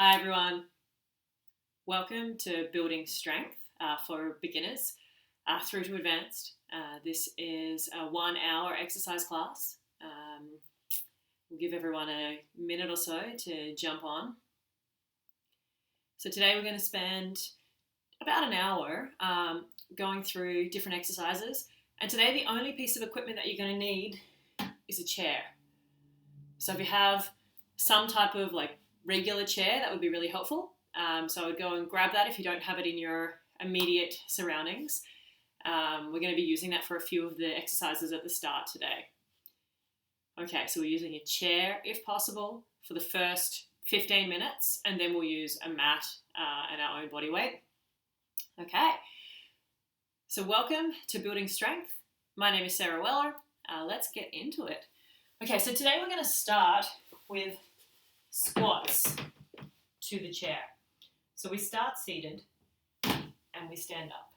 Hi everyone, welcome to Building Strength for beginners through to advanced. This is a 1 hour exercise class. We'll give everyone a minute or so to jump on. So today we're going to spend about an hour going through different exercises, and today the only piece of equipment that you're going to need is a chair. So if you have some type of regular chair, that would be really helpful. So I would go and grab that if you don't have it in your immediate surroundings. We're going to be using that for a few of the exercises at the start today. Okay, so we're using a chair if possible for the first 15 minutes, and then we'll use a mat and our own body weight. Okay, so welcome to Building Strength. My name is Sarah Weller. Let's get into it. Okay, so today we're going to start with squats to the chair. So we start seated and we stand up.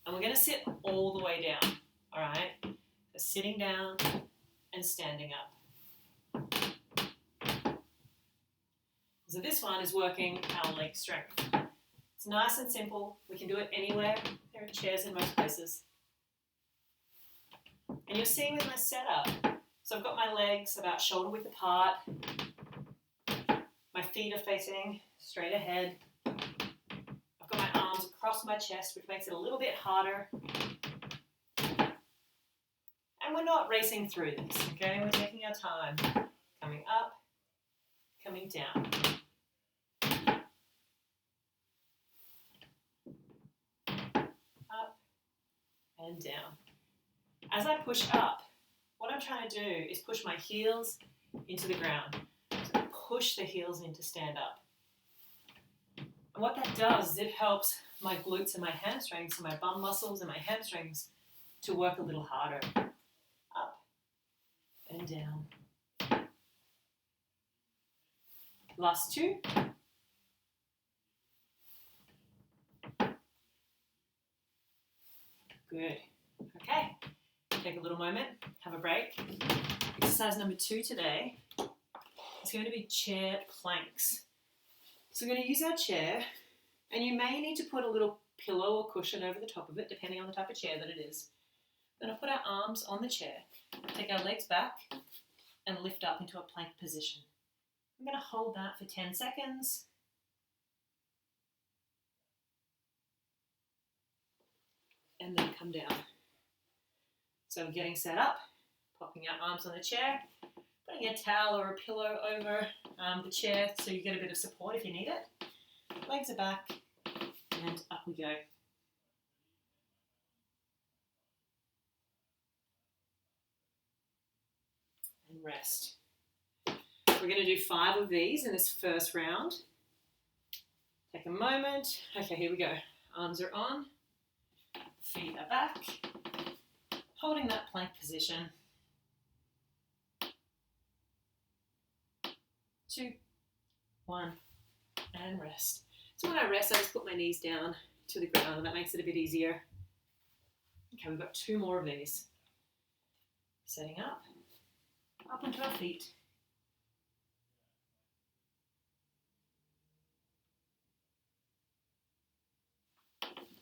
And we're going to sit all the way down, all right? So sitting down and standing up. So this one is working our leg strength. It's nice and simple. We can do it anywhere. There are chairs in most places. And you'll see with my setup, so I've got my legs about shoulder width apart. My feet are facing straight ahead. I've got my arms across my chest, which makes it a little bit harder. And we're not racing through this, okay? We're taking our time. Coming up, coming down. Up and down. As I push up, what I'm trying to do is push my heels into the ground. So push the heels in to stand up. And what that does is it helps my glutes and my hamstrings, so my bum muscles and my hamstrings, to work a little harder. Up and down. Last two. Good. Okay. Take a little moment, have a break. Exercise number 2 today is going to be chair planks. So we're going to use our chair, and you may need to put a little pillow or cushion over the top of it, depending on the type of chair that it is. We're going to put our arms on the chair, take our legs back, and lift up into a plank position. I'm going to hold that for 10 seconds. And then come down. So we're getting set up, popping our arms on the chair, putting a towel or a pillow over the chair so you get a bit of support if you need it. Legs are back, and up we go. And rest. We're going to do 5 of these in this first round. Take a moment. Okay, here we go. Arms are on, feet are back. Holding that plank position. 2, 1, and rest. So when I rest, I just put my knees down to the ground, and that makes it a bit easier. Okay, we've got 2 more of these. Setting up onto our feet.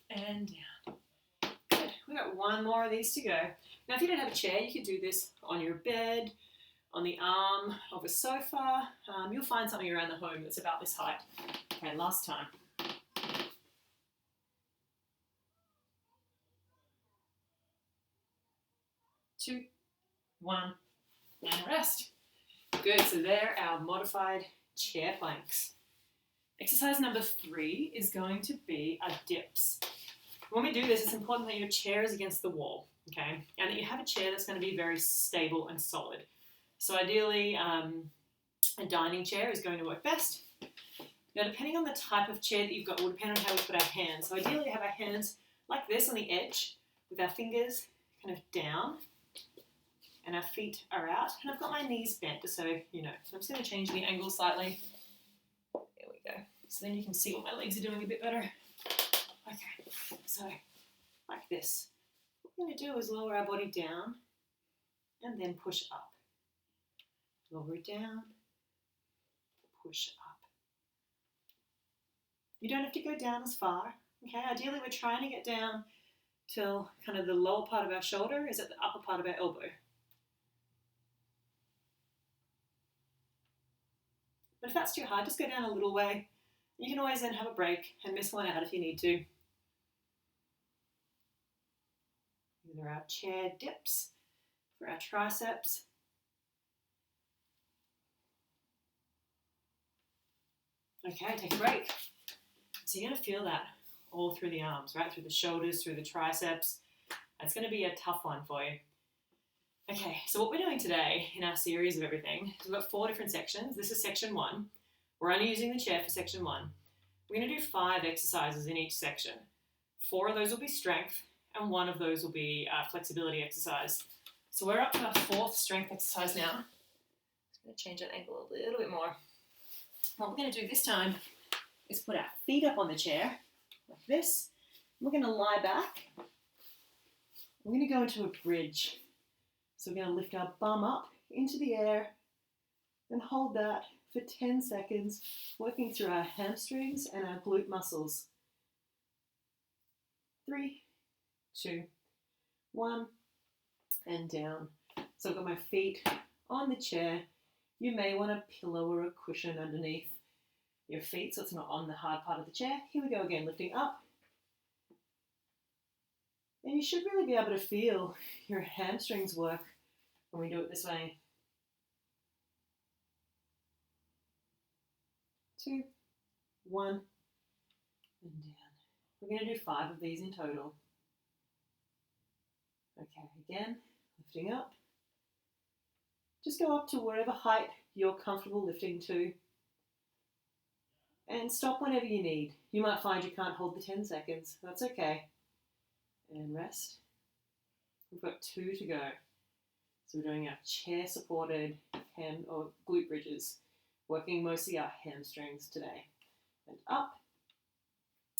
And down. Good. We've got 1 more of these to go. Now, if you don't have a chair, you could do this on your bed, on the arm of a sofa. You'll find something around the home that's about this height. Okay, last time. 2, 1, and rest. Good, so there are our modified chair planks. Exercise number 3 is going to be our dips. When we do this, it's important that your chair is against the wall, okay? And that you have a chair that's going to be very stable and solid. So ideally, a dining chair is going to work best. Now, depending on the type of chair that you've got, will depend on how we put our hands. So ideally, we have our hands like this on the edge, with our fingers kind of down, and our feet are out. And I've got my knees bent, just so you know. So I'm just going to change the angle slightly. There we go. So then you can see what my legs are doing a bit better. Okay, so like this. What we're going to do is lower our body down and then push up. Lower it down, push up. You don't have to go down as far. Okay, ideally we're trying to get down till kind of the lower part of our shoulder is at the upper part of our elbow. But if that's too hard, just go down a little way. You can always then have a break and miss one out if you need to. These are our chair dips for our triceps. Okay, take a break. So you're going to feel that all through the arms, right? Through the shoulders, through the triceps. That's going to be a tough one for you. Okay, so what we're doing today in our series of everything is we've got 4 different sections. This is section 1. We're only using the chair for section 1. We're going to do 5 exercises in each section. 4 of those will be strength, and 1 of those will be flexibility exercise. So we're up to our 4th strength exercise now. I'm just going to change that angle a little bit more. What we're going to do this time is put our feet up on the chair, like this. We're going to lie back. We're going to go into a bridge. So we're going to lift our bum up into the air and hold that for 10 seconds, working through our hamstrings and our glute muscles. 3, 2, 1, and down. So I've got my feet on the chair. You may want a pillow or a cushion underneath your feet so it's not on the hard part of the chair. Here we go again, lifting up. And you should really be able to feel your hamstrings work when we do it this way. 2, 1, and down. We're going to do 5 of these in total. Okay, again, lifting up. Just go up to whatever height you're comfortable lifting to. And stop whenever you need. You might find you can't hold the 10 seconds. That's okay. And rest. We've got 2 to go. So we're doing our chair-supported hand or glute bridges, working mostly our hamstrings today. And up.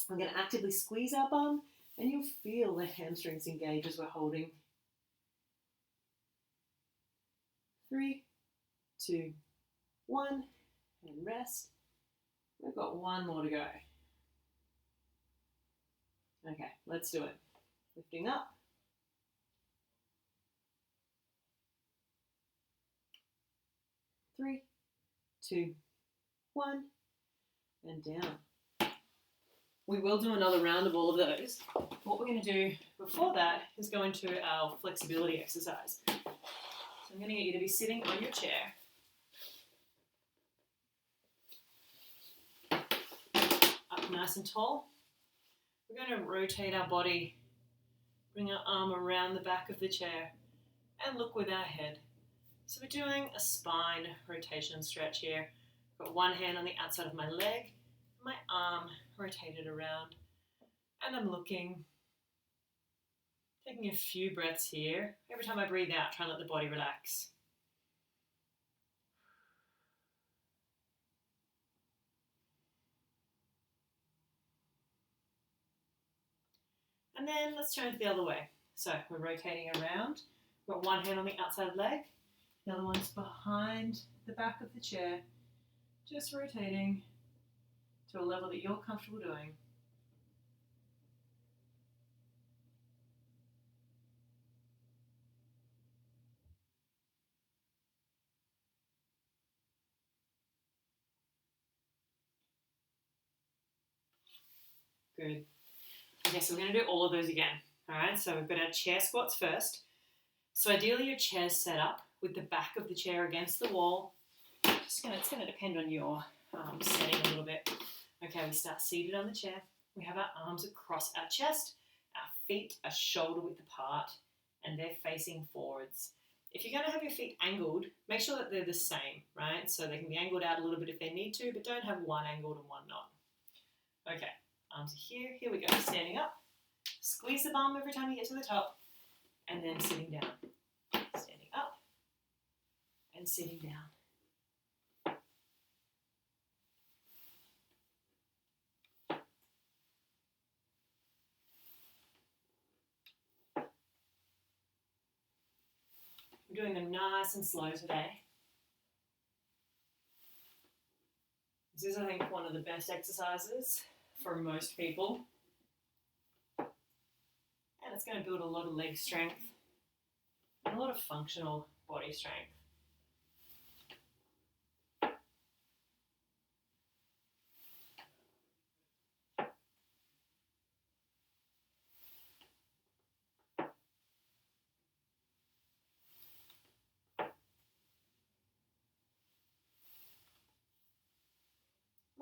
We're going to actively squeeze our bum, and you'll feel the hamstrings engage as we're holding. 3, 2, 1, and rest. We've got 1 more to go. Okay, let's do it. Lifting up. 3, 2, 1, and down. We will do another round of all of those. What we're going to do before that is go into our flexibility exercise. So I'm going to get you to be sitting on your chair. Up nice and tall. We're going to rotate our body, bring our arm around the back of the chair, and look with our head. So we're doing a spine rotation stretch here. I've got one hand on the outside of my leg, my arm rotated around, and I'm looking. Taking a few breaths here. Every time I breathe out, try and let the body relax. And then let's turn it the other way. So we're rotating around. We've got one hand on the outside leg. The other one's behind the back of the chair. Just rotating to a level that you're comfortable doing. Good. Okay, so we're going to do all of those again. All right, so we've got our chair squats first. So ideally your chair's set up with the back of the chair against the wall. It's going to depend on your setting a little bit. Okay, we start seated on the chair. We have our arms across our chest. Our feet are shoulder width apart and they're facing forwards. If you're going to have your feet angled, make sure that they're the same, right? So they can be angled out a little bit if they need to, but don't have one angled and one not. Okay, arms are here. Here we go, standing up. Squeeze the bum every time you get to the top, and then sitting down. Standing up, and sitting down. We're doing them nice and slow today. This is, I think, one of the best exercises for most people. And it's going to build a lot of leg strength and a lot of functional body strength.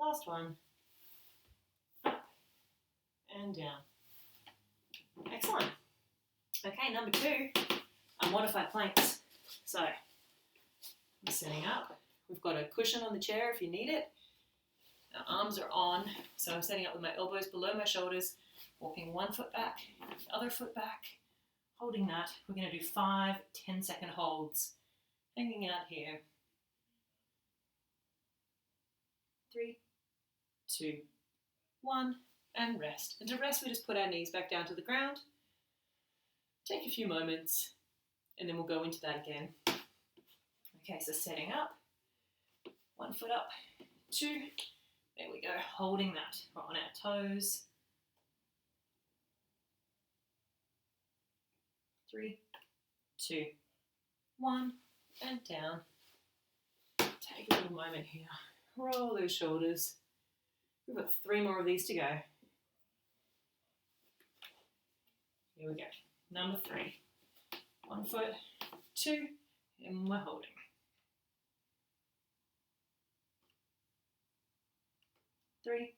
Last one. Up and down. Excellent. Okay, number 2 are modified planks. So, I'm setting up. We've got a cushion on the chair if you need it. Our arms are on, so I'm setting up with my elbows below my shoulders, walking one foot back, the other foot back, holding that. We're going to do 5 10-second holds, hanging out here. 3, 2, 1, and rest. And to rest, we just put our knees back down to the ground. Take a few moments, and then we'll go into that again. Okay, so setting up, 1 foot up, 2, there we go, holding that. We're on our toes. 3, 2, 1, and down. Take a little moment here. Roll those shoulders. We've got 3 more of these to go. Here we go. Number 3. 1 foot, 2, and we're holding. 3,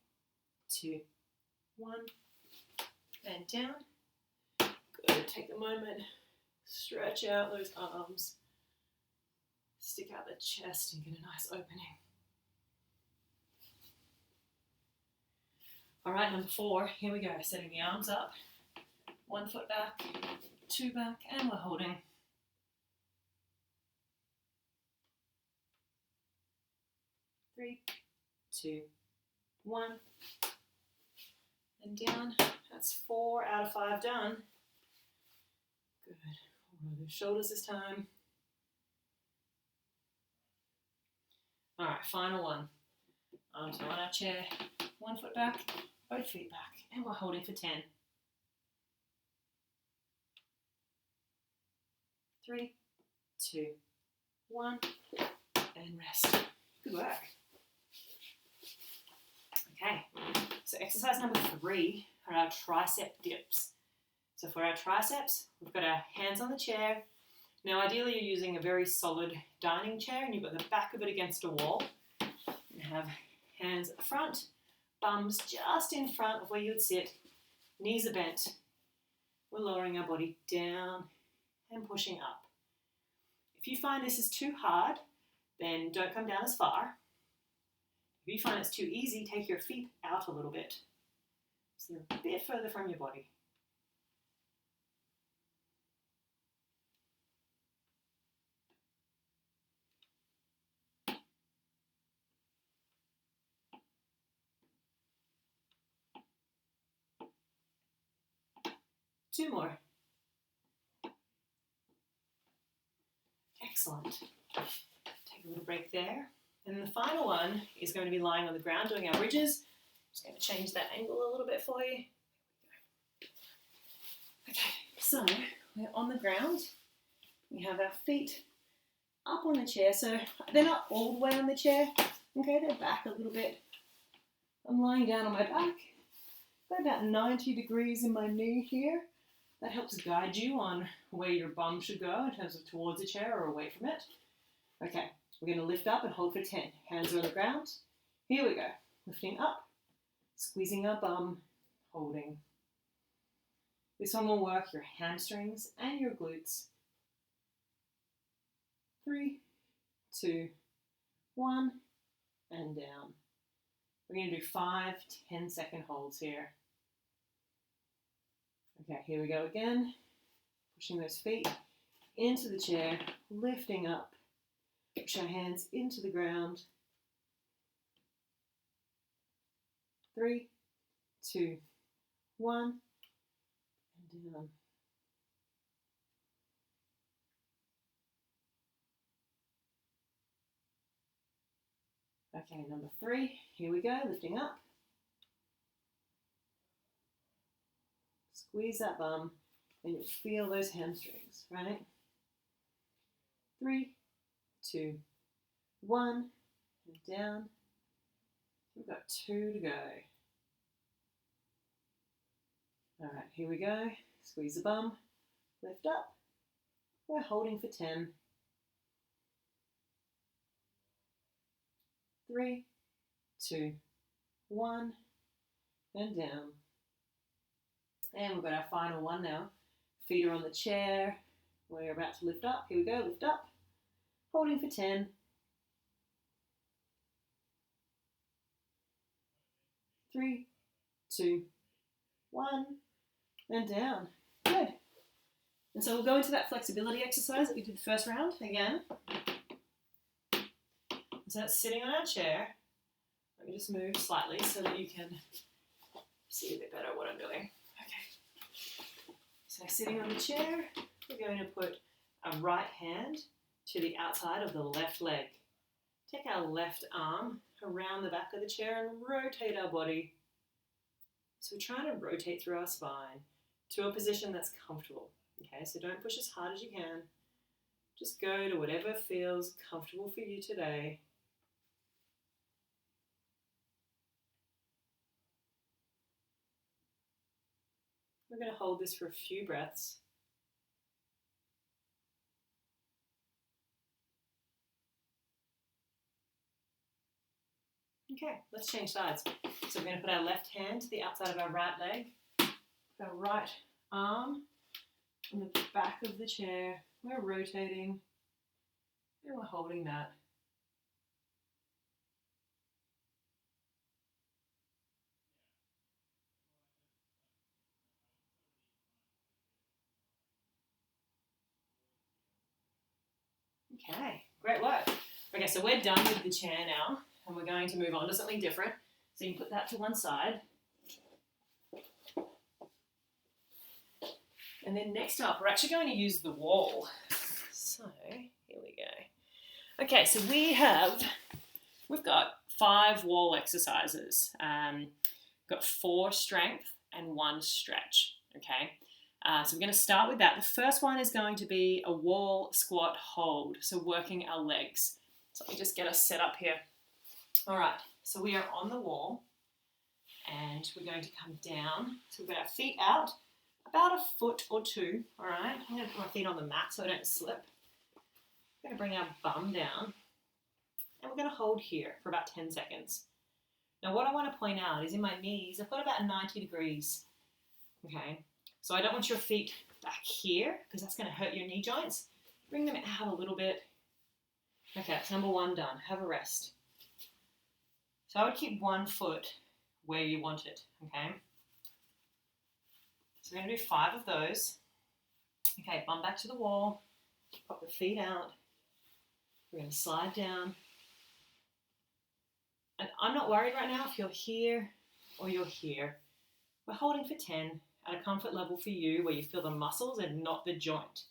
2, 1, and down. Good. Take a moment. Stretch out those arms. Stick out the chest and get a nice opening. All right, number 4. Here we go. Setting the arms up. 1 foot back, 2 back, and we're holding. 3, 2, 1, and down. That's 4 out of 5 done. Good. Roll the shoulders this time. All right, final one. Arms are on our chair. 1 foot back, both feet back, and we're holding for 10. 3, 2, 1, and rest. Good work. Okay, so exercise number 3 are our tricep dips. So for our triceps, we've got our hands on the chair. Now ideally you're using a very solid dining chair and you've got the back of it against a wall. You have hands at the front, bums just in front of where you would sit, knees are bent. We're lowering our body down and pushing up. If you find this is too hard, then don't come down as far. If you find it's too easy, take your feet out a little bit. So they're a bit further from your body. Two more. Excellent. Take a little break there. And the final one is going to be lying on the ground doing our bridges. Just going to change that angle a little bit for you. Okay, so we're on the ground. We have our feet up on the chair. So they're not all the way on the chair. Okay, they're back a little bit. I'm lying down on my back. Got about 90 degrees in my knee here. That helps guide you on where your bum should go in terms of towards the chair or away from it. Okay, we're going to lift up and hold for 10. Hands are on the ground. Here we go. Lifting up, squeezing our bum, holding. This one will work your hamstrings and your glutes. 3, 2, 1, and down. We're going to do 5 10-second holds here. Okay, here we go again. Pushing those feet into the chair, lifting up. Push our hands into the ground. 3, 2, 1, and down. Okay, number 3, here we go, lifting up. Squeeze that bum and you'll feel those hamstrings, right? 3, 2, 1, and down. We've got 2 to go. All right, here we go. Squeeze the bum, lift up. We're holding for 10. 3, 2, 1, and down. And we've got our final one now. Feet are on the chair. We're about to lift up. Here we go, lift up. Holding for 10. 3, 2, 1, and down. Good. And so we'll go into that flexibility exercise that we did the first round again. So that's sitting on our chair. Let me just move slightly so that you can see a bit better what I'm doing. Okay. So sitting on the chair, we're going to put a right hand to the outside of the left leg. Take our left arm around the back of the chair and rotate our body. So we're trying to rotate through our spine to a position that's comfortable. Okay, so don't push as hard as you can. Just go to whatever feels comfortable for you today. We're going to hold this for a few breaths. Okay, let's change sides. So we're going to put our left hand to the outside of our right leg, our right arm on the back of the chair. We're rotating and we're holding that. Okay, great work. Okay, so we're done with the chair now, and we're going to move on to something different. So you can put that to one side. And then next up, we're actually going to use the wall. So here we go. Okay, so we've got 5 wall exercises. We've got 4 strength and 1 stretch. Okay. So we're going to start with that. The first one is going to be a wall squat hold, so working our legs. So let me just get us set up here. All right, so we are on the wall and we're going to come down. So we've got our feet out about a foot or 2, all right? I'm going to put my feet on the mat so I don't slip. We're going to bring our bum down and we're going to hold here for about 10 seconds. Now what I want to point out is in my knees, I've got about 90 degrees, okay? So I don't want your feet back here because that's going to hurt your knee joints. Bring them out a little bit. Okay, that's number 1 done. Have a rest. So I would keep 1 foot where you want it, okay? So we're going to do 5 of those. Okay, bum back to the wall. Pop the feet out. We're going to slide down. And I'm not worried right now if you're here or you're here. We're holding for 10. At a comfort level for you where you feel the muscles and not the joint.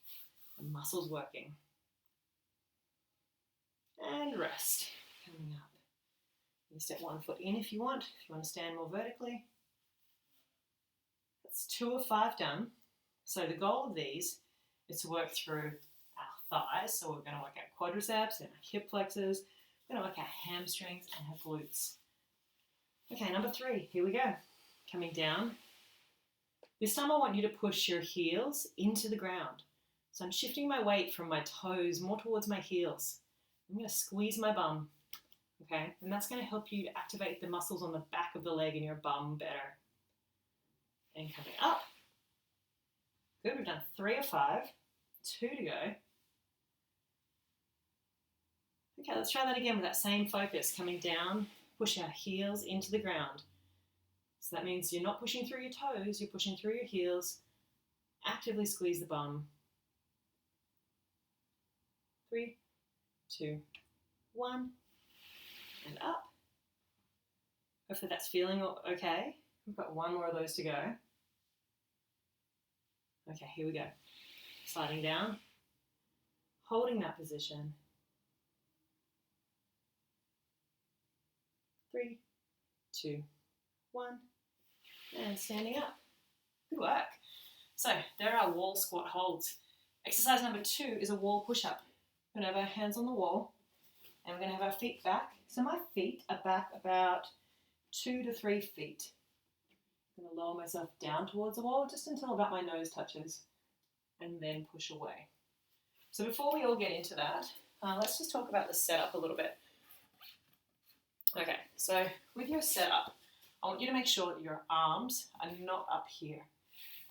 The muscles working. And rest. Coming up. You step 1 foot in if you want to stand more vertically. That's 2 of 5 done. So the goal of these is to work through our thighs. So we're going to work our quadriceps and our hip flexors. We're going to work our hamstrings and our glutes. Okay, number 3. Here we go. Coming down. This time I want you to push your heels into the ground. So I'm shifting my weight from my toes more towards my heels. I'm going to squeeze my bum, okay? And that's going to help you to activate the muscles on the back of the leg in your bum better. And coming up. Good, we've done 3 of 5, 2 to go. Okay, let's try that again with that same focus. Coming down, push our heels into the ground. So that means you're not pushing through your toes, you're pushing through your heels. Actively squeeze the bum. 3, 2, 1, and up. Hopefully that's feeling okay. We've got 1 more of those to go. Okay, here we go. Sliding down, holding that position. 3, 2, 1, and standing up. Good work. So there are wall squat holds. Exercise number 2 is a wall push-up. We're going to have our hands on the wall and we're going to have our feet back. So my feet are back about 2 to 3 feet. I'm going to lower myself down towards the wall just until about my nose touches and then push away. So before we all get into that, let's just talk about the setup a little bit. Okay, so with your setup, I want you to make sure that your arms are not up here.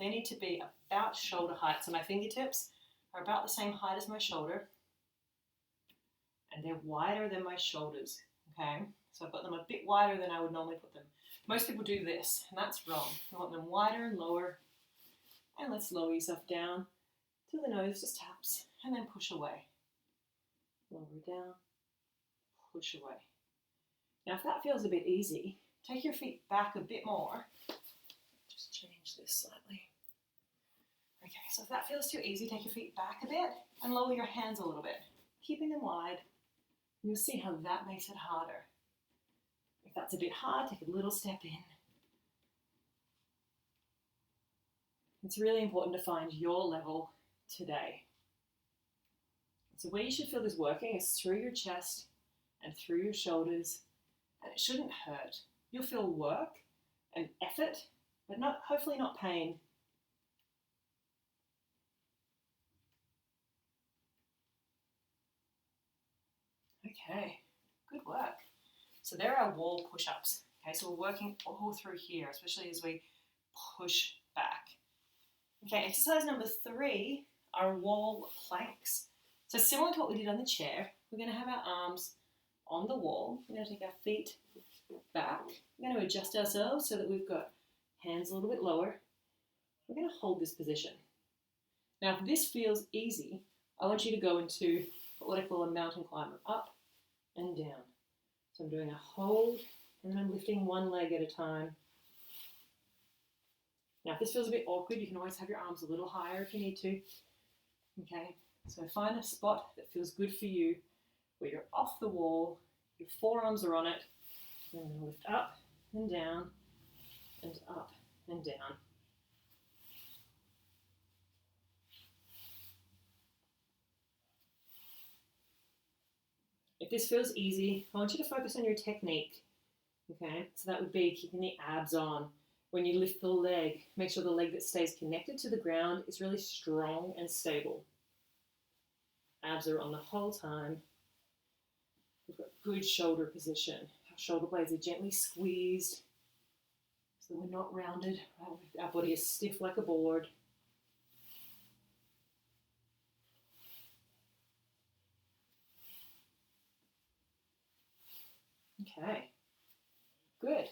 They need to be about shoulder height. So my fingertips are about the same height as my shoulder, and they're wider than my shoulders, okay? So I've got them a bit wider than I would normally put them. Most people do this, and that's wrong. You want them wider and lower, and let's lower yourself down till the nose just taps, and then push away. Lower down, push away. Now if that feels a bit easy, take your feet back a bit more. Just change this slightly. Okay, so if that feels too easy, take your feet back a bit and lower your hands a little bit, keeping them wide. You'll see how that makes it harder. If that's a bit hard, take a little step in. It's really important to find your level today. So where you should feel this working is through your chest and through your shoulders, and it shouldn't hurt. You'll feel work and effort, but hopefully not pain. Okay, good work. So there are wall push-ups. Okay, so we're working all through here, especially as we push back. Okay, exercise number 3 are wall planks. So similar to what we did on the chair, we're going to have our arms on the wall. We're going to take our feet back. We're going to adjust ourselves so that we've got hands a little bit lower. We're going to hold this position. Now, if this feels easy, I want you to go into what I call a mountain climber, up and down. So I'm doing a hold, and then I'm lifting one leg at a time. Now, if this feels a bit awkward, you can always have your arms a little higher if you need to. Okay, so find a spot that feels good for you, where you're off the wall, your forearms are on it, and I'm going to lift up and down, and up and down. If this feels easy, I want you to focus on your technique. Okay, so that would be keeping the abs on. When you lift the leg, make sure the leg that stays connected to the ground is really strong and stable. Abs are on the whole time. We've got good shoulder position. Our shoulder blades are gently squeezed so that we're not rounded. Right? Our body is stiff like a board. Okay, good.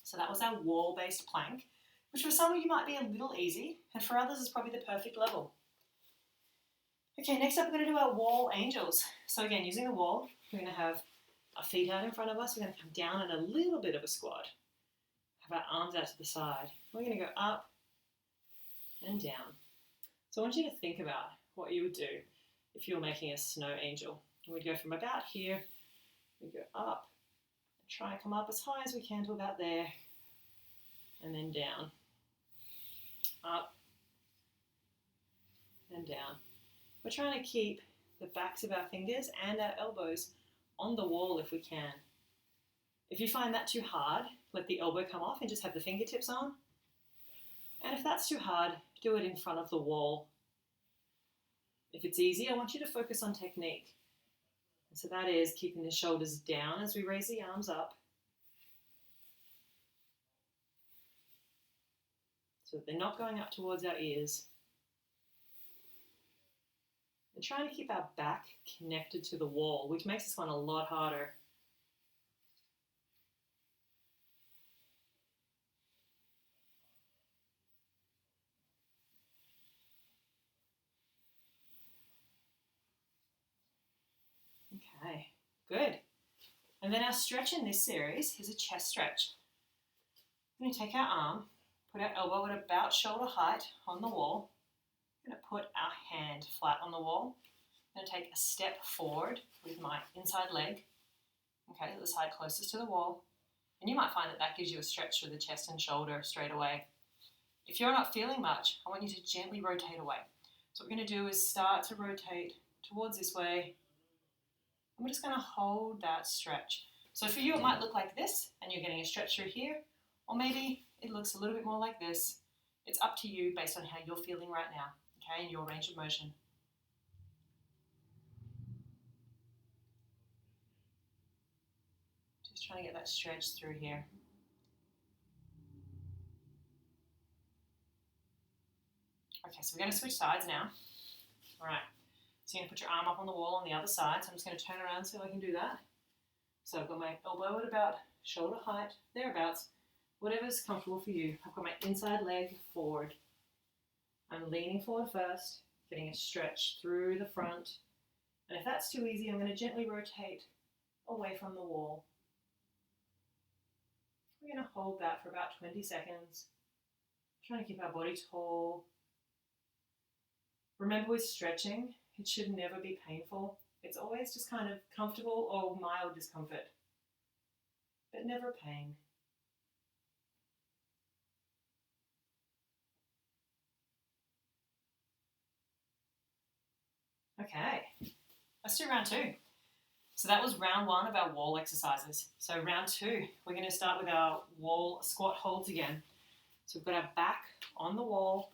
So that was our wall-based plank, which for some of you might be a little easy, and for others is probably the perfect level. Okay, next up we're going to do our wall angels. So again, using the wall, we're going to have our feet out in front of us. We're going to come down in a little bit of a squat. Have our arms out to the side. We're going to go up and down. So I want you to think about what you would do if you were making a snow angel. We'd go from about here, we'd go up, try and come up as high as we can to about there, and then down, up, and down. We're trying to keep the backs of our fingers and our elbows on the wall if we can. If you find that too hard, let the elbow come off and just have the fingertips on. And if that's too hard, do it in front of the wall. If it's easy, I want you to focus on technique. And so that is keeping the shoulders down as we raise the arms up, so that they're not going up towards our ears. And trying to keep our back connected to the wall, which makes this one a lot harder. Okay, good. And then our stretch in this series is a chest stretch. We're going to take our arm, put our elbow at about shoulder height on the wall. We're going to put our hand flat on the wall. I'm going to take a step forward with my inside leg, okay, the side closest to the wall. And you might find that that gives you a stretch through the chest and shoulder straight away. If you're not feeling much, I want you to gently rotate away. So what we're going to do is start to rotate towards this way. And we're just going to hold that stretch. So for you, it might look like this, and you're getting a stretch through here, or maybe it looks a little bit more like this. It's up to you based on how you're feeling right now, okay, and your range of motion. Just trying to get that stretch through here. Okay, so we're going to switch sides now. All right, so you're going to put your arm up on the wall on the other side. So I'm just going to turn around so I can do that. So I've got my elbow at about shoulder height, thereabouts, whatever's comfortable for you. I've got my inside leg forward. I'm leaning forward first, getting a stretch through the front. And if that's too easy, I'm going to gently rotate away from the wall. We're going to hold that for about 20 seconds. Trying to keep our body tall. Remember, with stretching, it should never be painful. It's always just kind of comfortable or mild discomfort, but never pain. Okay, let's do round 2. So that was round 1 of our wall exercises. So round 2, we're going to start with our wall squat holds again. So we've got our back on the wall.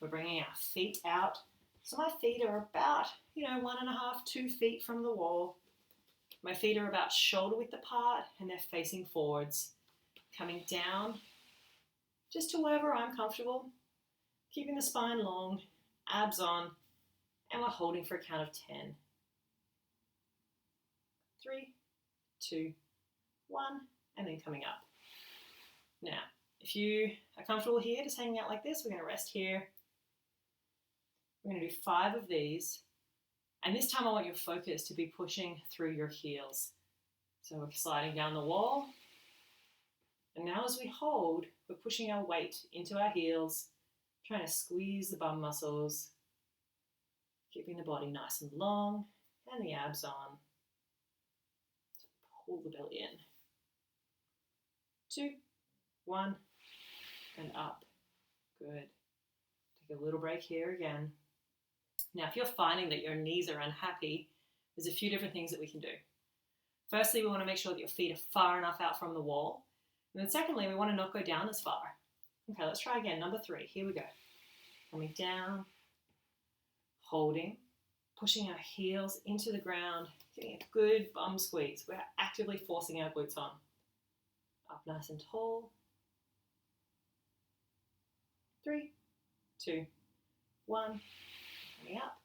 We're bringing our feet out. So my feet are about, 1.5, 2 feet from the wall. My feet are about shoulder width apart and they're facing forwards. Coming down just to wherever I'm comfortable. Keeping the spine long, abs on, and we're holding for a count of 10. 3, 2, 1, and then coming up. Now, if you are comfortable here, just hanging out like this, we're going to rest here. We're going to do 5 of these. And this time I want your focus to be pushing through your heels. So we're sliding down the wall. And now as we hold, we're pushing our weight into our heels, trying to squeeze the bum muscles, keeping the body nice and long and the abs on. Pull the belly in. 2, 1, and up. Good. Take a little break here again. Now, if you're finding that your knees are unhappy, there's a few different things that we can do. Firstly, we want to make sure that your feet are far enough out from the wall. And then secondly, we want to not go down as far. Okay, let's try again. Number 3, here we go. Coming down, holding, pushing our heels into the ground, getting a good bum squeeze. We're actively forcing our glutes on. Up nice and tall. 3, 2, 1. Coming up.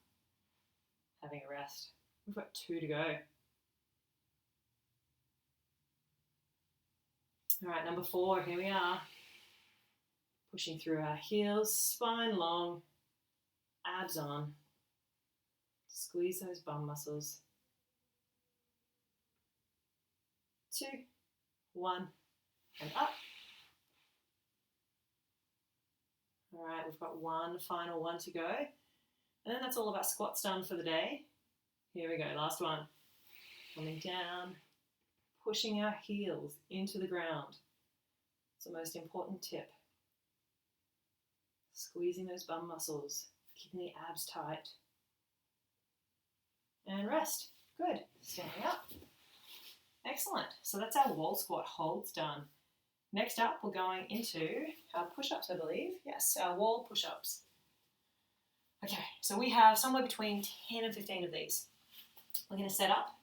Having a rest. We've got 2 to go. All right, number 4, here we are. Pushing through our heels, spine long, abs on. Squeeze those bum muscles. 2, 1, and up. All right, we've got one final one to go. And then that's all of our squats done for the day. Here we go, last one. Coming down, pushing our heels into the ground. It's the most important tip. Squeezing those bum muscles, keeping the abs tight. And rest. Good. Standing up. Excellent. So that's our wall squat holds done. Next up, we're going into our push-ups, I believe. Yes, our wall push-ups. Okay, so we have somewhere between 10 and 15 of these. We're going to set up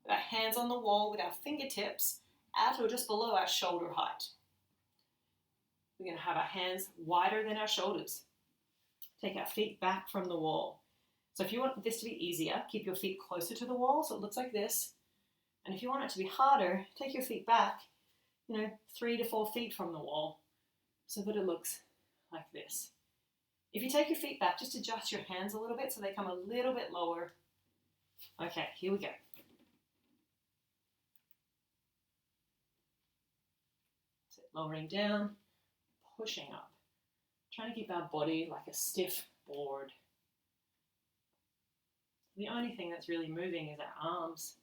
with our hands on the wall with our fingertips at or just below our shoulder height. We're going to have our hands wider than our shoulders. Take our feet back from the wall. So if you want this to be easier, keep your feet closer to the wall so it looks like this. And if you want it to be harder, take your feet back, 3 to 4 feet from the wall so that it looks like this. If you take your feet back, just adjust your hands a little bit so they come a little bit lower. Okay, here we go. So lowering down, pushing up. Trying to keep our body like a stiff board. The only thing that's really moving is our arms.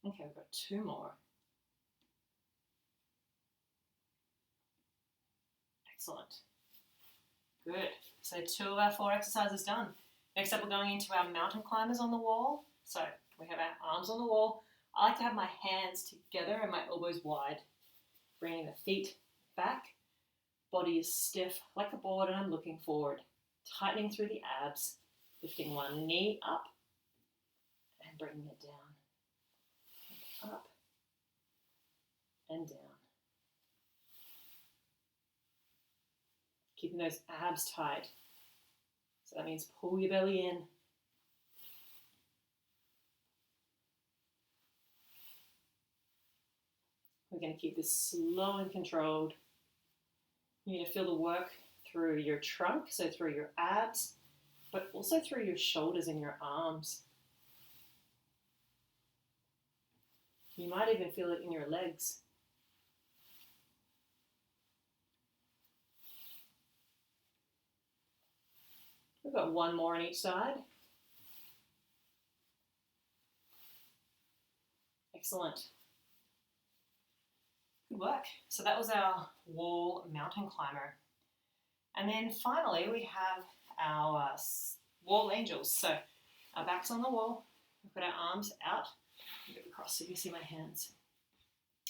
Okay, we've got 2 more. Excellent. Good. So 2 of our 4 exercises done. Next up, we're going into our mountain climbers on the wall. So we have our arms on the wall. I like to have my hands together and my elbows wide. Bringing the feet back. Body is stiff like a board and I'm looking forward. Tightening through the abs. Lifting one knee up and bringing it down. Up and down. Keeping those abs tight. So that means pull your belly in. We're going to keep this slow and controlled. You're going to feel the work through your trunk, so through your abs, but also through your shoulders and your arms. You might even feel it in your legs. We've got 1 more on each side. Excellent. Good work. So that was our wall mountain climber. And then finally we have our wall angels. So our back's on the wall. We've got our arms out. Get across so you can see my hands.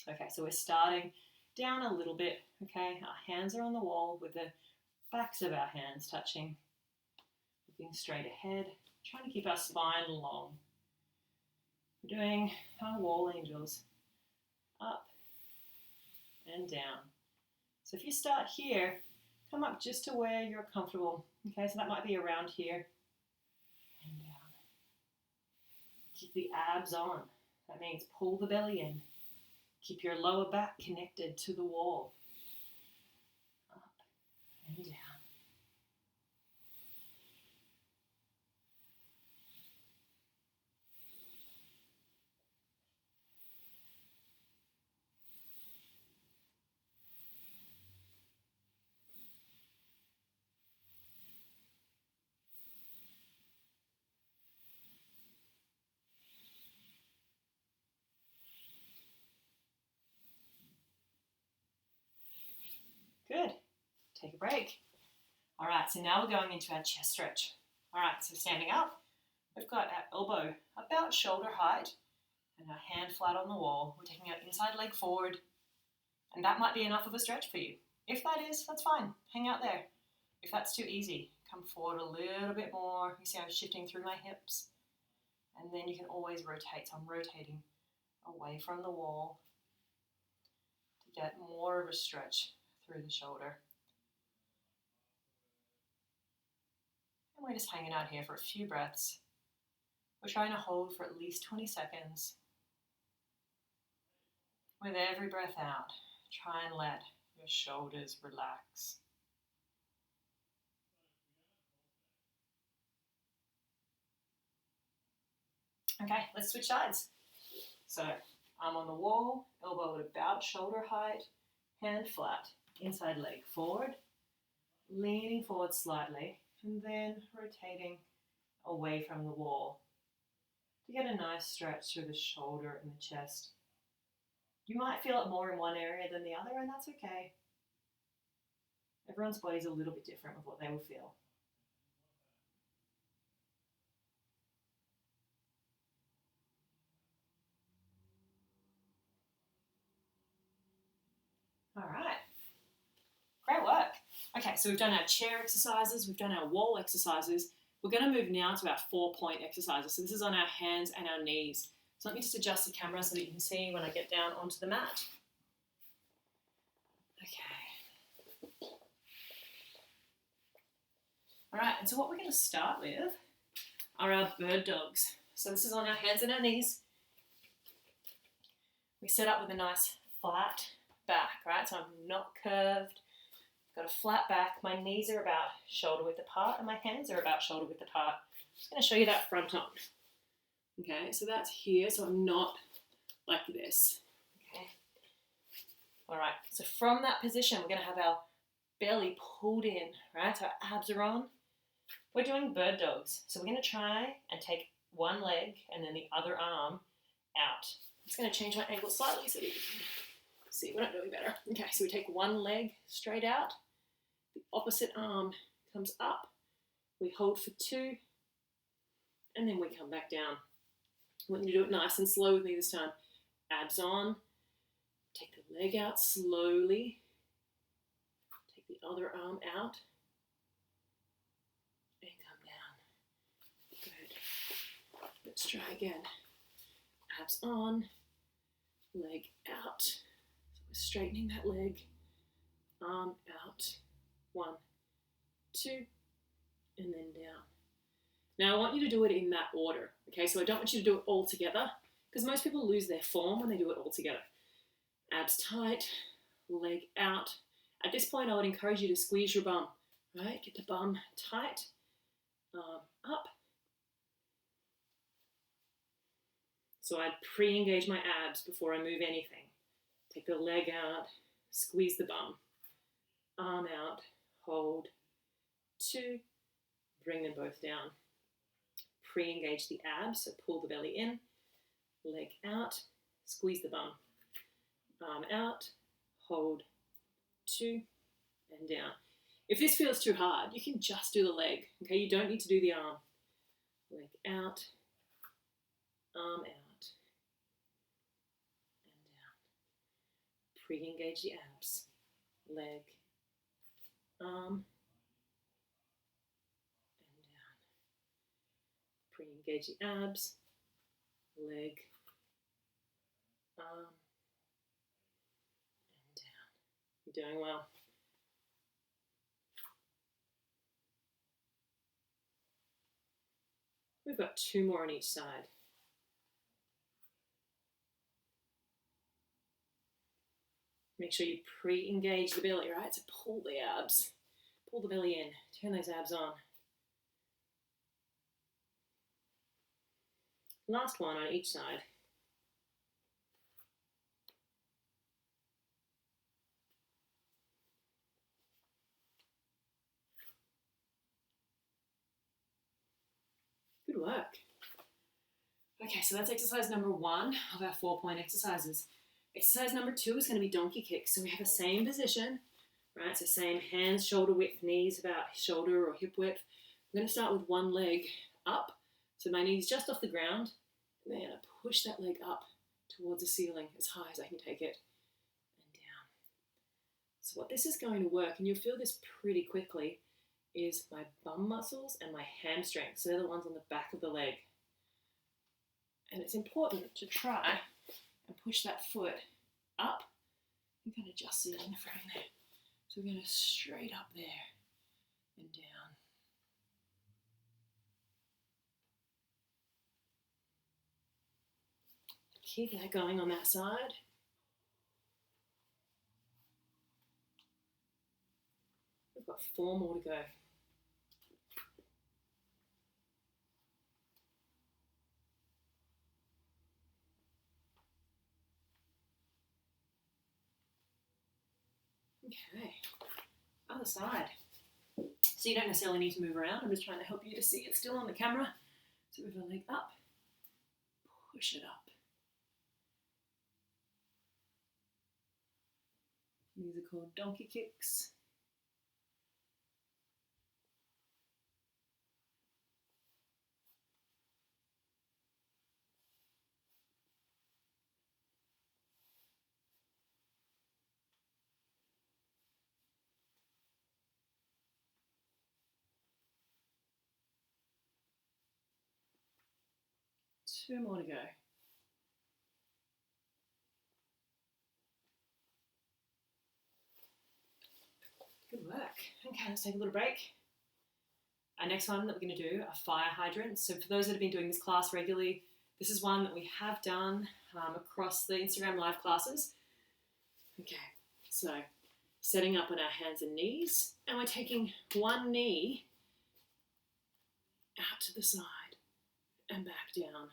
Okay, so we're starting down a little bit. Okay, our hands are on the wall with the backs of our hands touching. Looking straight ahead, trying to keep our spine long. We're doing our wall angels. Up and down. So if you start here, come up just to where you're comfortable. Okay, so that might be around here. And down. Keep the abs on. That means pull the belly in. Keep your lower back connected to the wall. Up and down. Good. Take a break. All right, so now we're going into our chest stretch. All right, so standing up, we've got our elbow about shoulder height and our hand flat on the wall. We're taking our inside leg forward, and that might be enough of a stretch for you. If that is, that's fine. Hang out there. If that's too easy, come forward a little bit more. You see I'm shifting through my hips. And then you can always rotate. So I'm rotating away from the wall to get more of a stretch through the shoulder. And we're just hanging out here for a few breaths. We're trying to hold for at least 20 seconds. With every breath out, try and let your shoulders relax. Okay, let's switch sides. So arm on the wall, elbow at about shoulder height, hand flat, inside leg forward, leaning forward slightly, and then rotating away from the wall to get a nice stretch through the shoulder and the chest. You might feel it more in one area than the other, and that's okay. Everyone's body is a little bit different with what they will feel. All right, great work. Okay, so we've done our chair exercises, we've done our wall exercises. We're going to move now to our 4-point exercises. So this is on our hands and our knees. So let me just adjust the camera so that you can see when I get down onto the mat. Okay. All right, and so what we're going to start with are our bird dogs. So this is on our hands and our knees. We set up with a nice flat back, right? So I'm not curved. Got a flat back. My knees are about shoulder width apart and my hands are about shoulder width apart. I'm just going to show you that front on. Okay, so that's here, so I'm not like this. Okay. All right, so from that position, we're going to have our belly pulled in, right? So our abs are on. We're doing bird dogs. So we're going to try and take one leg and then the other arm out. just going to change my angle slightly so you can see what I'm doing better. Okay, so we take one leg straight out, the opposite arm comes up, we hold for 2, and then we come back down. I want you to do it nice and slow with me this time. Abs on, take the leg out slowly, take the other arm out, and come down. Good. Let's try again. Abs on, leg out. So we're straightening that leg, arm out. 1, 2, and then down. Now I want you to do it in that order, okay? So I don't want you to do it all together because most people lose their form when they do it all together. Abs tight, leg out. At this point, I would encourage you to squeeze your bum, right? Get the bum tight, arm up. So I'd pre-engage my abs before I move anything. Take the leg out, squeeze the bum, arm out, hold, 2, bring them both down. Pre-engage the abs, so pull the belly in, leg out, squeeze the bum, arm out, hold, 2, and down. If this feels too hard, you can just do the leg, okay? You don't need to do the arm. Leg out, arm out, and down. Pre-engage the abs, leg, arm, pre-engage the abs, leg, arm, and down. You're doing well. We've got 2 more on each side. Make sure you pre-engage the belly, right? So pull the abs, pull the belly in, turn those abs on. Last one on each side. Good work. Okay, so that's exercise number 1 of our 4-point exercises. Exercise number 2 is going to be donkey kicks. So we have the same position, right? So same hands, shoulder width, knees about shoulder or hip width. I'm going to start with one leg up. So my knee's just off the ground. And then I push that leg up towards the ceiling as high as I can take it and down. So what this is going to work, and you'll feel this pretty quickly, is my bum muscles and my hamstrings. So they're the ones on the back of the leg. And it's important to try and push that foot up and kind of just sit in the frame there. So we're going to straight up there and down. Keep that going on that side. We've got 4 more to go. Okay, other side. So you don't necessarily need to move around. I'm just trying to help you to see it still on the camera. So with the leg up, push it up. These are called donkey kicks. Two more to go. Good work. Okay, let's take a little break. Our next one that we're going to do are fire hydrants. So for those that have been doing this class regularly, this is one that we have done across the Instagram live classes. Okay, so setting up on our hands and knees, and we're taking one knee out to the side and back down.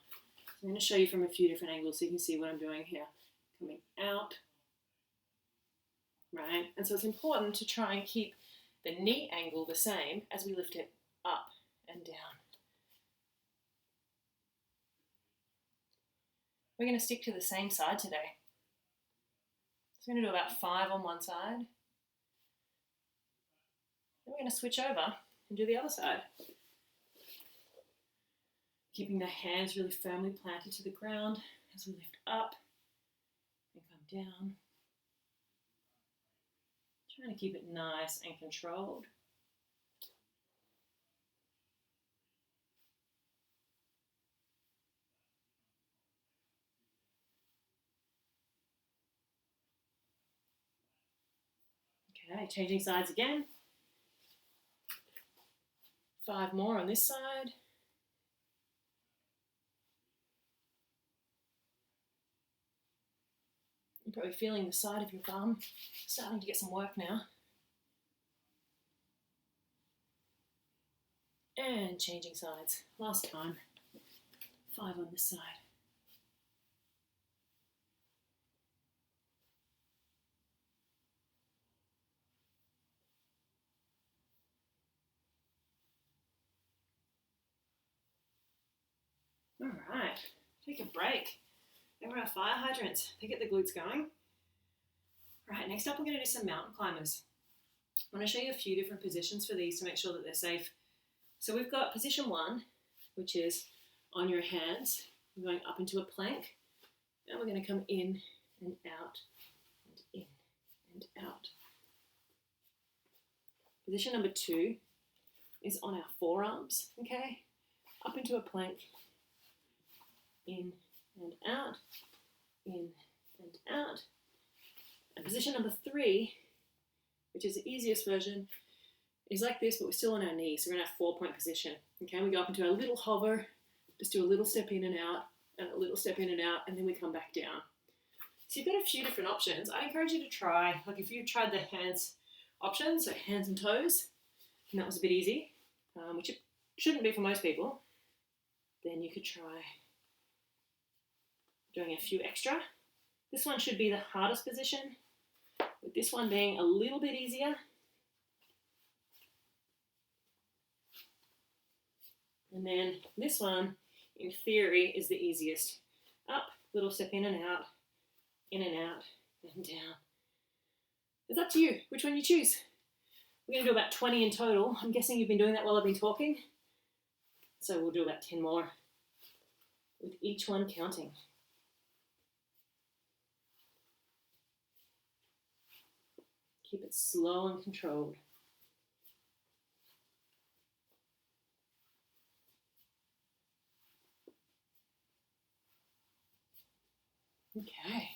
So I'm going to show you from a few different angles so you can see what I'm doing here. Coming out, right? And so it's important to try and keep the knee angle the same as we lift it up and down. We're going to stick to the same side today. So we're going to do about 5 on one side. Then we're going to switch over and do the other side. Keeping the hands really firmly planted to the ground as we lift up and come down. Trying to keep it nice and controlled. Okay, changing sides again. 5 more on this side. You're probably feeling the side of your bum starting to get some work now. And changing sides. Last time. 5 on this side. All right, take a break. There are our fire hydrants. They get the glutes going. All right, next up we're going to do some mountain climbers. I want to show you a few different positions for these to make sure that they're safe. So we've got position 1, which is on your hands. We're going up into a plank. Now we're going to come in and out, and in and out. Position number 2 is on our forearms, okay? Up into a plank, in and out, in and out. And position number 3, which is the easiest version, is like this, but we're still on our knees. So we're in our 4-point position. Okay, we go up into our little hover, just do a little step in and out, and a little step in and out, and then we come back down. So you've got a few different options. I encourage you to try, like if you've tried the hands option, so hands and toes, and that was a bit easy, which it shouldn't be for most people, then you could try doing a few extra. This one should be the hardest position, with this one being a little bit easier. And then this one, in theory, is the easiest. Up, little step in and out, and down. It's up to you, which one you choose. We're going to do about 20 in total. I'm guessing you've been doing that while I've been talking. So we'll do about 10 more, with each one counting. Keep it slow and controlled. Okay,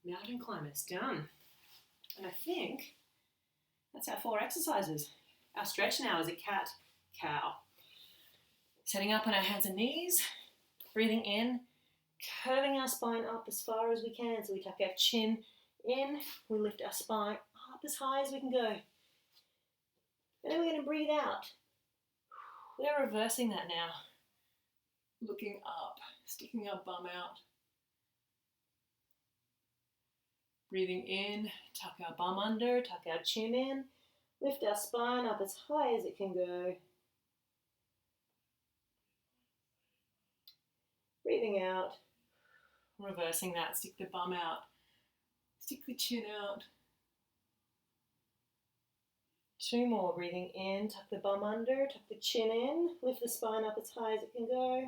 mountain climbers done. And I think that's our 4 exercises. Our stretch now is a cat-cow. Setting up on our hands and knees, breathing in, curving our spine up as far as we can. So we tuck our chin in, we lift our spine up as high as we can go. And then we're going to breathe out. We're reversing that now. Looking up, sticking our bum out. Breathing in, tuck our bum under, tuck our chin in, lift our spine up as high as it can go. Breathing out, reversing that, stick the bum out, stick the chin out. 2 more, breathing in, tuck the bum under, tuck the chin in, lift the spine up as high as it can go.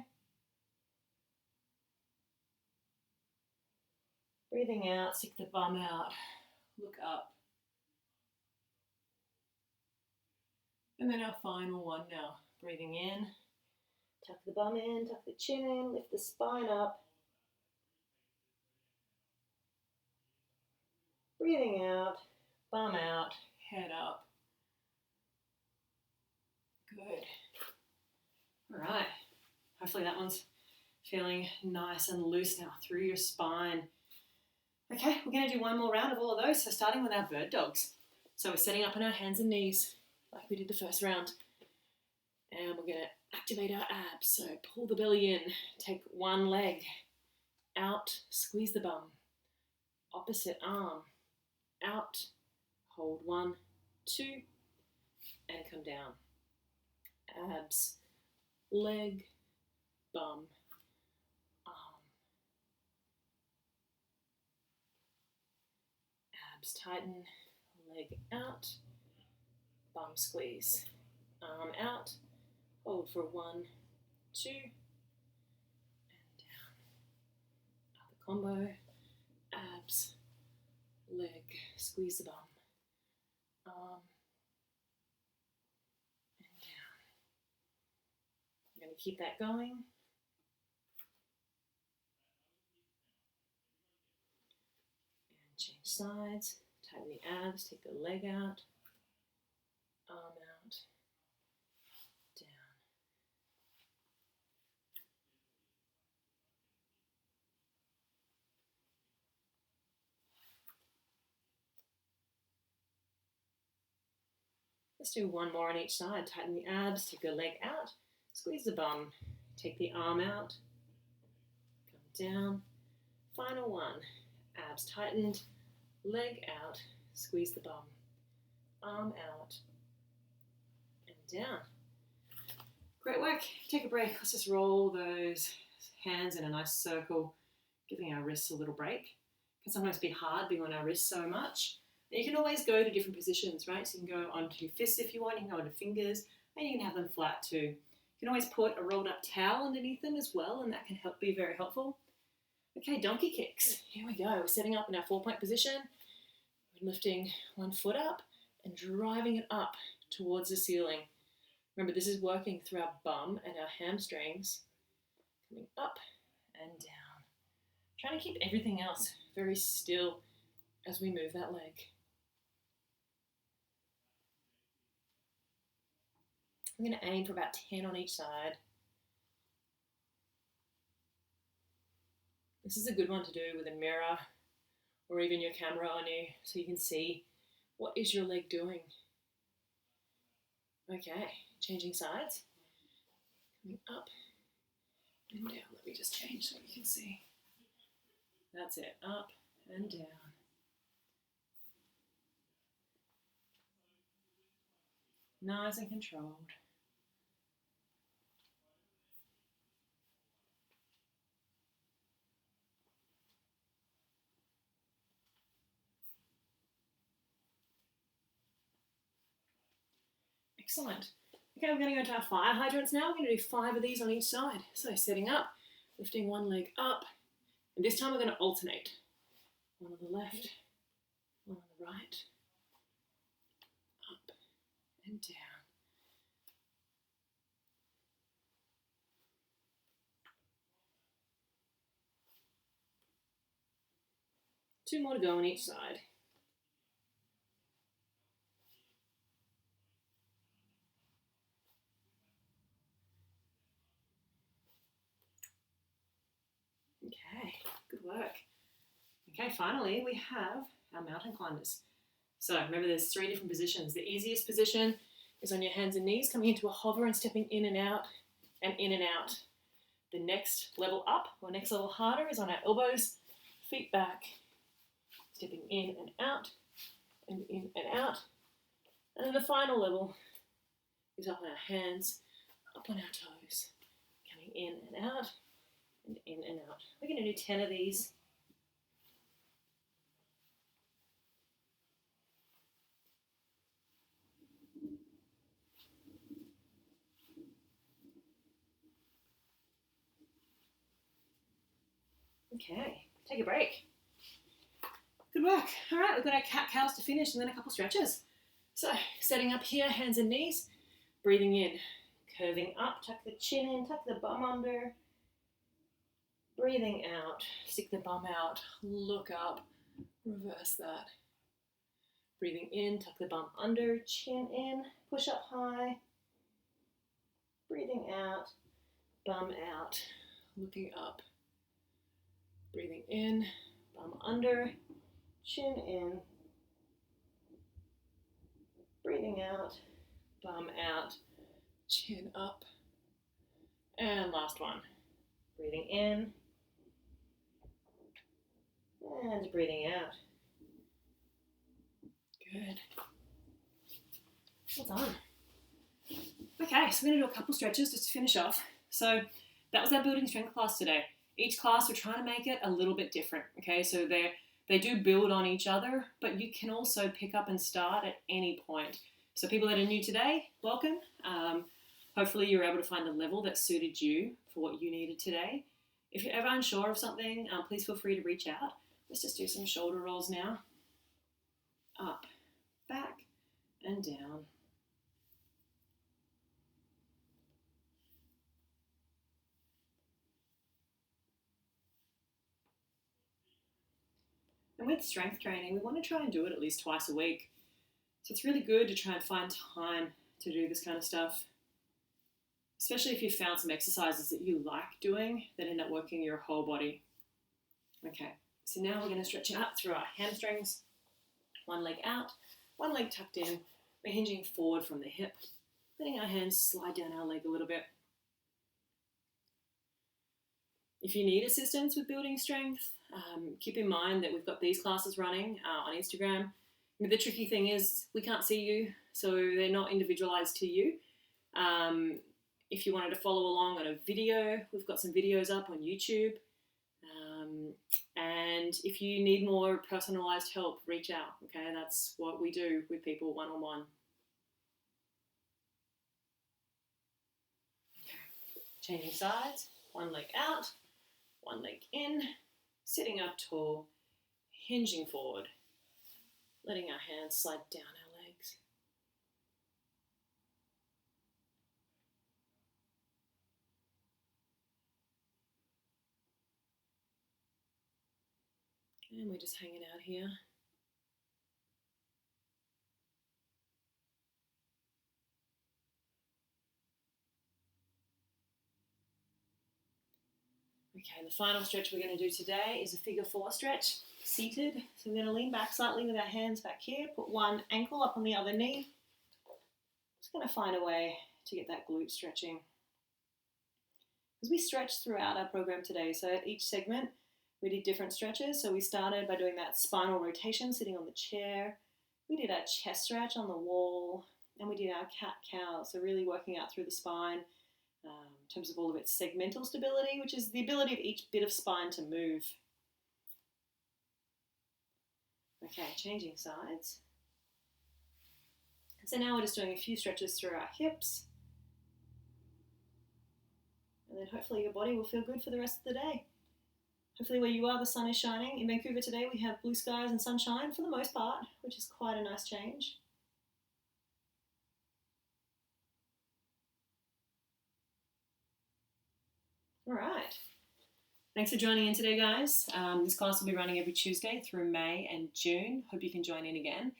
Breathing out, stick the bum out, look up. And then our final one now. Breathing in, tuck the bum in, tuck the chin in, lift the spine up. Breathing out, bum out, head up. Good. All right. Hopefully that one's feeling nice and loose now through your spine. Okay, we're going to do one more round of all of those. So starting with our bird dogs. So we're setting up on our hands and knees like we did the first round. And we're going to activate our abs. So pull the belly in, take one leg out, squeeze the bum. Opposite arm out, hold 1, 2, and come down. Abs, leg, bum, arm, abs tighten, leg out, bum squeeze, arm out, hold for 1, 2, and down. Other combo, abs, leg, squeeze the bum, arm, and down. I'm going to keep that going. And change sides, tighten the abs, take the leg out, arm out, down. Let's do one more on each side. Tighten the abs, take the leg out, squeeze the bum, take the arm out, come down. Final one, abs tightened, leg out, squeeze the bum, arm out, and down. Great work. Take a break. Let's just roll those hands in a nice circle, giving our wrists a little break. It can sometimes be hard being on our wrists so much. You can always go to different positions, right? So you can go onto fists if you want, you can go onto fingers, and you can have them flat too. You can always put a rolled up towel underneath them as well, and that can be very helpful. Okay, donkey kicks. Here we go. We're setting up in our 4-point position. We're lifting one foot up and driving it up towards the ceiling. Remember, this is working through our bum and our hamstrings. Coming up and down. Trying to keep everything else very still as we move that leg. I'm going to aim for about 10 on each side. This is a good one to do with a mirror or even your camera on you so you can see what is your leg doing. Okay, changing sides. Coming up and down. Let me just change so you can see. That's it, up and down. Nice and controlled. Excellent. Okay, we're going to go into our fire hydrants now. We're going to do 5 of these on each side. So setting up, lifting one leg up, and this time we're going to alternate. One on the left, one on the right, up and down. Two more to go on each side. Okay, good work. Okay, finally we have our mountain climbers. So remember there's 3 different positions. The easiest position is on your hands and knees, coming into a hover and stepping in and out and in and out. The next level up, or next level harder, is on our elbows, feet back, stepping in and out and in and out. And then the final level is up on our hands, up on our toes, coming in and out and in and out. We're going to do 10 of these. Okay, take a break. Good work. All right, we've got our cat-cows to finish and then a couple stretches. So, setting up here, hands and knees, breathing in, curving up, tuck the chin in, tuck the bum under, breathing out, stick the bum out, look up, reverse that. Breathing in, tuck the bum under, chin in, push up high, breathing out, bum out, looking up. Breathing in, bum under, chin in, breathing out, bum out, chin up, and last one. Breathing in, and breathing out. Good. Well done. Okay, so we're going to do a couple stretches just to finish off. So that was our building strength class today. Each class we're trying to make it a little bit different, okay? So they're They do build on each other, but you can also pick up and start at any point. So people that are new today, welcome. Hopefully you're able to find the level that suited you for what you needed today. If you're ever unsure of something, please feel free to reach out. Let's just do some shoulder rolls now. Up, back, and down. And with strength training, we want to try and do it at least twice a week. So it's really good to try and find time to do this kind of stuff, especially if you've found some exercises that you like doing that end up working your whole body. Okay, so now we're going to stretch out through our hamstrings. One leg out, one leg tucked in. We're hinging forward from the hip, letting our hands slide down our leg a little bit. If you need assistance with building strength, keep in mind that we've got these classes running on Instagram. The tricky thing is we can't see you, so they're not individualized to you. If you wanted to follow along on a video, we've got some videos up on YouTube. And if you need more personalized help, reach out. Okay, that's what we do with people one-on-one. Okay. Changing sides, one leg out, one leg in, sitting up tall, hinging forward, letting our hands slide down our legs. And we're just hanging out here. Okay, the final stretch we're going to do today is a figure 4 stretch, seated. So we're going to lean back slightly with our hands back here, put one ankle up on the other knee. Just going to find a way to get that glute stretching. As we stretch throughout our program today, so at each segment, we did different stretches. So we started by doing that spinal rotation, sitting on the chair. We did our chest stretch on the wall, and we did our cat-cow, so really working out through the spine in terms of all of its segmental stability, which is the ability of each bit of spine to move. Okay, changing sides. So now we're just doing a few stretches through our hips. And then hopefully your body will feel good for the rest of the day. Hopefully where you are, the sun is shining. In Vancouver today, we have blue skies and sunshine for the most part, which is quite a nice change. All right. Thanks for joining in today, guys. This class will be running every Tuesday through May and June. Hope you can join in again.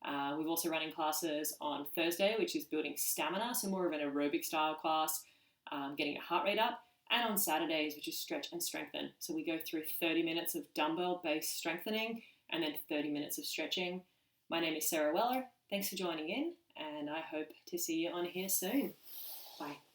We're also running classes on Thursday, which is building stamina, so more of an aerobic style class, getting your heart rate up. And on Saturdays, which is stretch and strengthen. So we go through 30 minutes of dumbbell-based strengthening and then 30 minutes of stretching. My name is Sarah Weller. Thanks for joining in, and I hope to see you on here soon. Bye.